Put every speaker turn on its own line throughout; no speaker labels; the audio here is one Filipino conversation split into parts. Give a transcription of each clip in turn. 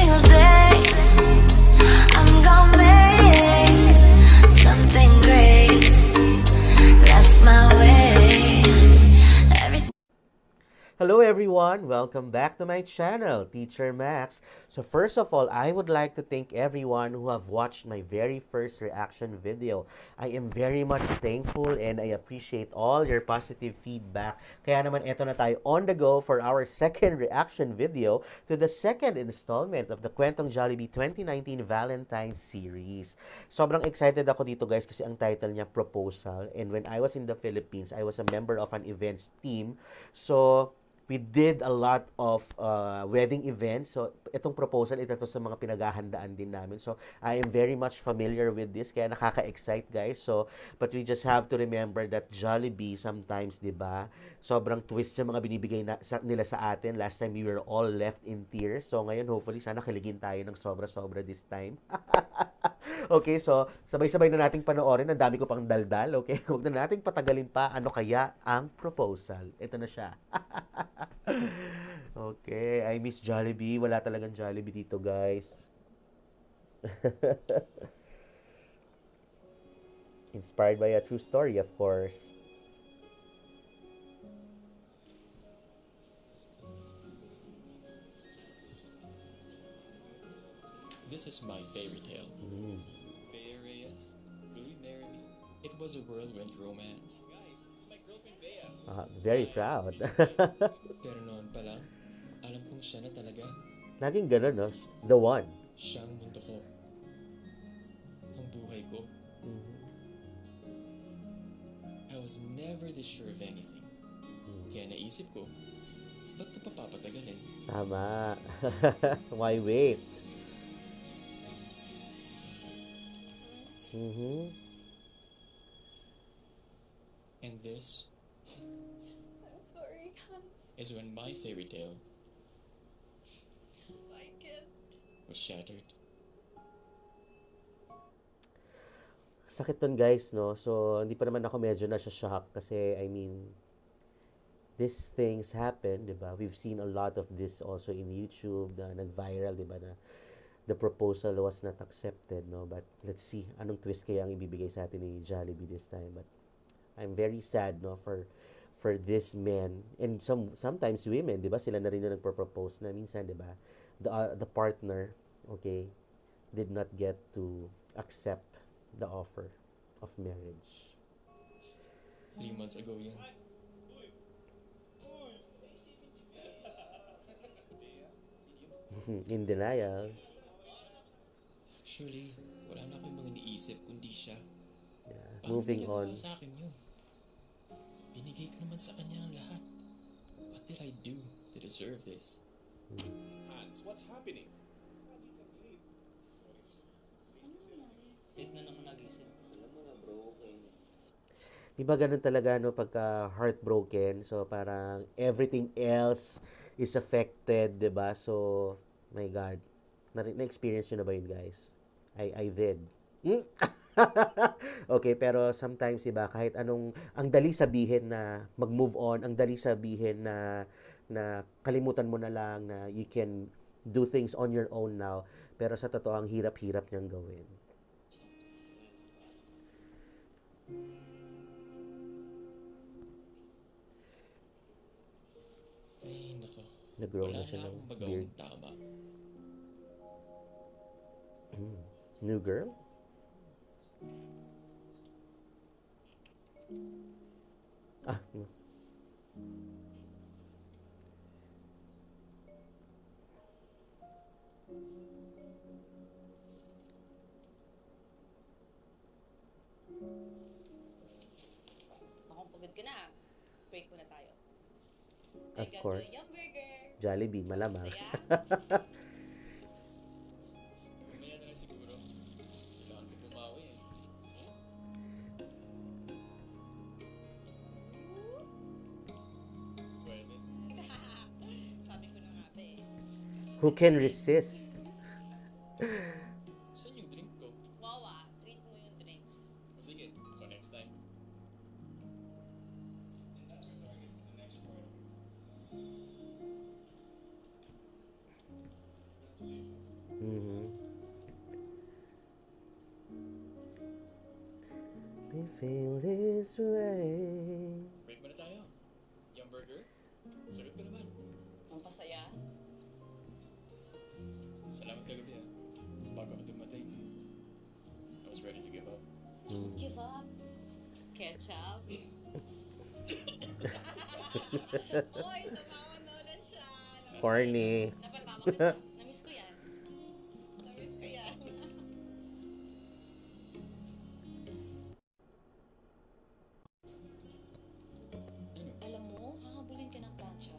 single day I'm gonna make something great. That's my way.
Hello everyone! Welcome back to my channel, Teacher Max. So first of all, I would like to thank everyone who have watched my very first reaction video. I am very much thankful and I appreciate all your positive feedback. Kaya naman eto na tayo on the go for our second reaction video to the second installment of the Kwentong Jollibee 2019 Valentine's Series. Sobrang excited ako dito guys kasi ang title niya Proposal, and when I was in the Philippines, I was a member of an events team. So we did a lot of wedding events. So, itong proposal, ito to sa mga pinaghahandaan din namin. So, I am very much familiar with this. Kaya nakaka-excite, guys. So, but we just have to remember that Jollibee sometimes, di ba, sobrang twist yung mga binibigay nila sa atin. Last time, we were all left in tears. So, ngayon, hopefully, sana kiligin tayo ng sobra-sobra this time. Okay, so sabay-sabay na nating panoorin. Ang dami ko pang daldal, okay? Huwag na nating patagalin pa. Ano kaya ang proposal? Ito na siya. Okay, I miss Jollibee. Wala talagang Jollibee dito, guys. Inspired by a true story, of course.
This is my fairy tale. Bea Reyes, will you marry me? It was a whirlwind romance. Guys, this is my girlfriend Bea.
Very proud.
Pero noon pa lang, alam kong siya na talaga.
Laging ganun, no? The one.
Siyang mundo ko. Ang buhay ko. I was never this sure of anything. Kaya naisip ko, ba't ka pa papatagalin?
Tama. Why wait?
And this
I'm sorry, guys.
is when my fairy tale
Like it.
was shattered.
Sakit nun, guys, no? So, hindi pa naman ako medyo na-shock kasi, I mean, these things happen, di ba? We've seen a lot of this also in YouTube na nag-viral, di ba, na the proposal was not accepted, no? But let's see, anong twist kaya ang ibibigay sa atin ni Jollibee this time. But I'm very sad, no, for this men and sometimes women, di ba? Sila na rin yung nagpro-propose na minsan, di ba? The partner, okay, did not get to accept the offer of marriage.
3 months ago yun.
In denial.
Actually, wala na akong mga iniisip kundi siya.
Yeah.
Paano
Moving
niya nagawa
on.
sa akin yun? Binigay ko naman sa kanya ang lahat. What did I do to deserve this?
Hans, what's happening?
Di ba ganun talaga, no, pagka heartbroken, so parang everything else is affected, di ba? So, my God, na-experience nyo na ba yun, guys? I did. Okay, pero sometimes, diba, kahit anong, ang dali sabihin na mag-move on, ang dali sabihin na kalimutan mo na lang na you can do things on your own now, pero sa totoo, ang hirap-hirap niyang gawin.
Ay, nako.
Nag-grow
Wala
na siya
na
ng
akong
beard.
magawang tama.
New girl? No.
Ako, pagod ka na. Break muna tayo.
Of
I got
course.
you a yum burger.
Jollibee, malamang.
Saya?
Mamaya na lang siguro. Kailangan ko bumawi eh. Pwede.
Sabi ko na nga ba eh.
Who can resist?
Saan yung drink ko?
Wawa, treat mo yung drinks.
Sige, ako next time.
this way.
Break muna tayo. Yung burger, sagot ko naman.
Ang pasaya.
Salamat kagabi ah. Bago ako dumating, I was ready to give up.
Don't give up. Ketchup. Oy, tumawa na ulit siya.
Corny.
Napatawa ko na. Namiss ko yan. Namiss ko yan. Alam mo, hahabulin ka ng plancha.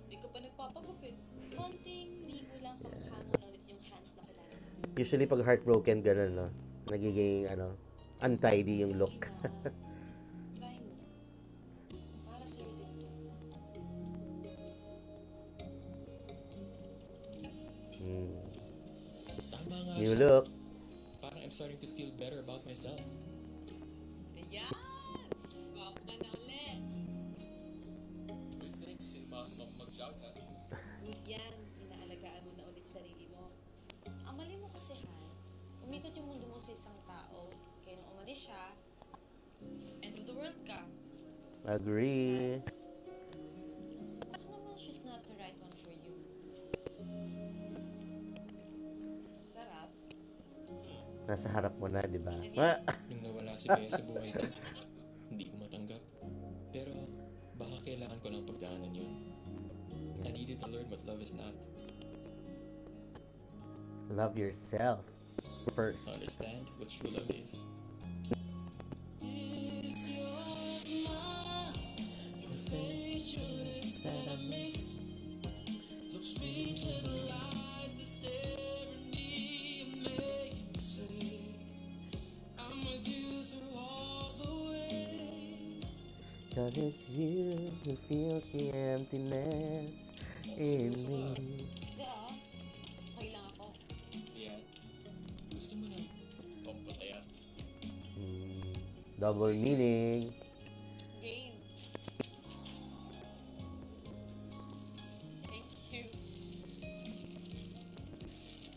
Di ka pa nagpapagupit. Konting ligo lang kapaghamon ulit yung hands na kilala mo.
Usually pag heartbroken ganun, no? Nagiging, untidy yung look.
Sige na. Try mo. Para sa'yo din to.
Tama nga
New
siya.
look.
Parang I'm starting to feel better about myself.
Ayan! Gwapo ka na ulit.
Uy, thanks. Mag-shout ha.
Good yan. Inaalagaan mo na ulit sarili mo. Ang mali mo kasi, Hans, umikot yung mundo mo sa isang tao. Kaya nung umalis siya, end of the world ka.
Agree.
Baka naman she's not the right one for you. Sarap.
Nasa harap mo na, di ba?
Nung nawala si Bea sa buhay ko, hindi ko matanggap. Pero baka kailangan ko lang pagdaanan yun. I needed to learn what love is not.
Love yourself first.
Understand what true love is.
Cause it's you who feels the emptiness in me.
Hindi okay lang ako.
Yeah. Gusto mo na pampasaya.
Double meaning.
Game. Thank you.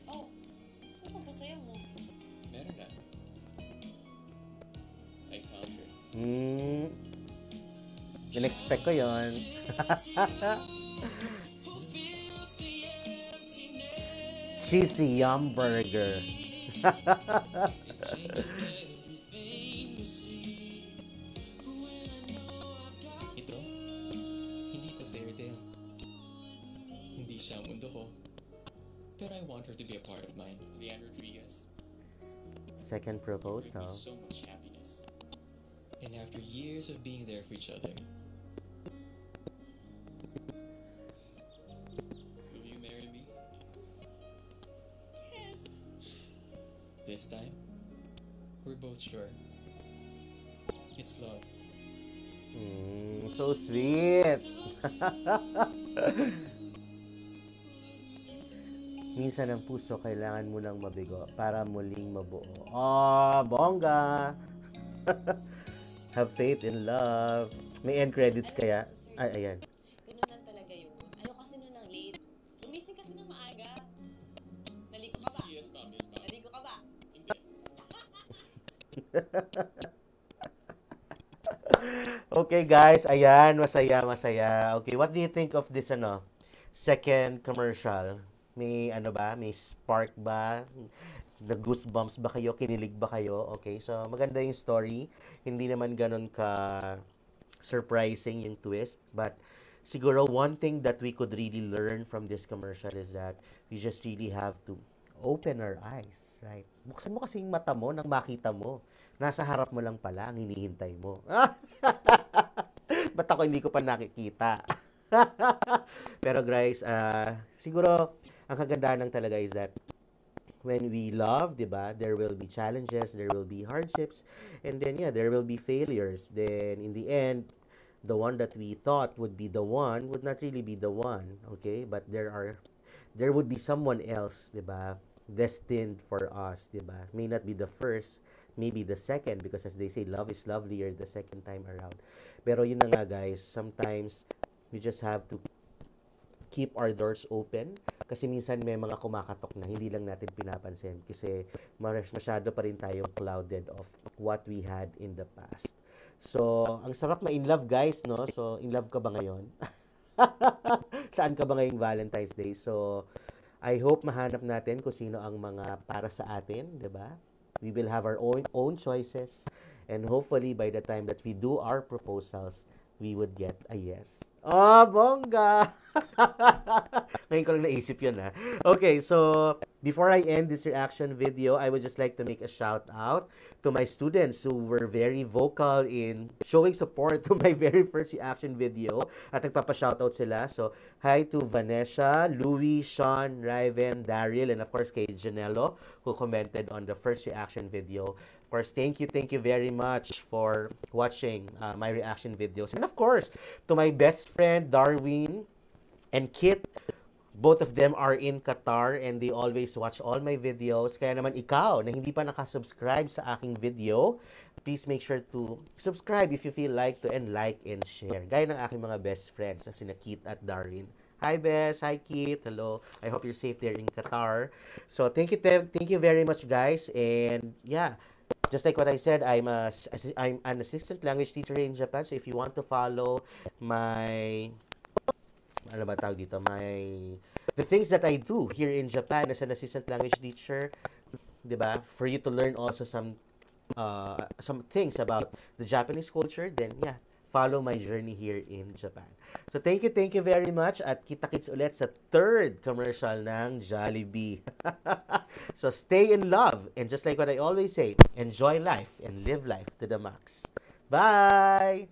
Oh, ano pa pasaya mo?
Meron na. I found her.
In-expect ko yon. Cheesy yum burger.
Ito, hindi ito fairy tale. Hindi siya ang mundo ko. Pero I want her to be a part of mine. Leanne Rodriguez.
Second
Bring
proposal.
me so much happiness. And after years of being there for each other, will you marry me?
Yes.
This time, we're both sure. It's love.
So sweet. Minsan ang puso kailangan mo nang mabigo para muling mabuo. Oh, bongga! Have faith in love. May end credits kaya? Ay, ayan.
Ganun lang talaga yun. Ayaw kasi nun ng late. Gumising kasi ng maaga. Naligo ka ba?
Yes, ma'am. Yes, ma'am.
Naligo ka ba?
Hindi.
Okay, guys. Ayan, masaya, masaya. Okay, what do you think of this, second commercial? May, may spark ba? Nag-goosebumps ba kayo? Kinilig ba kayo? Okay, so maganda yung story. Hindi naman ganun ka surprising yung twist. But siguro one thing that we could really learn from this commercial is that we just really have to open our eyes, right? Buksan mo kasi yung mata mo nang makita mo. Nasa harap mo lang pala ang hinihintay mo. Ba't ako hindi ko pa nakikita? Pero guys, siguro ang kagandahan lang talaga is that when we love, 'di ba, there will be challenges, there will be hardships, and then there will be failures. Then in the end, the one that we thought would be the one would not really be the one, okay? But there would be someone else, 'di ba, destined for us, 'di ba? May not be the first, maybe the second, because as they say, love is lovelier the second time around. Pero yun na nga guys, sometimes we just have to keep our doors open kasi minsan may mga kumakatok na hindi lang natin pinapansin kasi masyado pa rin tayong clouded of what we had in the past. So, ang sarap ma-in love, guys, no? So, in love ka ba ngayon? Saan ka ba ngayong Valentine's Day? So, I hope mahanap natin kung sino ang mga para sa atin, 'di ba? We will have our own choices, and hopefully by the time that we do our proposals, we would get a yes. Oh, bongga! Ngayon ko lang naisip yun, ha? Okay, so before I end this reaction video, I would just like to make a shout out to my students who were very vocal in showing support to my very first reaction video at nagpapa-shoutout sila. So, hi to Vanessa, Louie, Sean, Raven, Daryl, and of course kay Janelo who commented on the first reaction video. Of course, thank you very much for watching my reaction videos. And of course, to my best friend, Darwin and Kit, both of them are in Qatar and they always watch all my videos. Kaya naman ikaw na hindi pa nakasubscribe sa aking video, please make sure to subscribe if you feel like to, and like and share. Gaya ng aking mga best friends na sina Kit at Darwin. Hi, Bess. Hi, Kit. Hello. I hope you're safe there in Qatar. So, thank you very much, guys. And, yeah, just like what I said, I'm an assistant language teacher in Japan. So, if you want to follow my, ano ba tawag dito, the things that I do here in Japan as an assistant language teacher, 'di ba? For you to learn also some things about the Japanese culture, then yeah, follow my journey here in Japan. So thank you very much at kita-kits ulit sa third commercial ng Jollibee. So stay in love, and just like what I always say, enjoy life and live life to the max. Bye!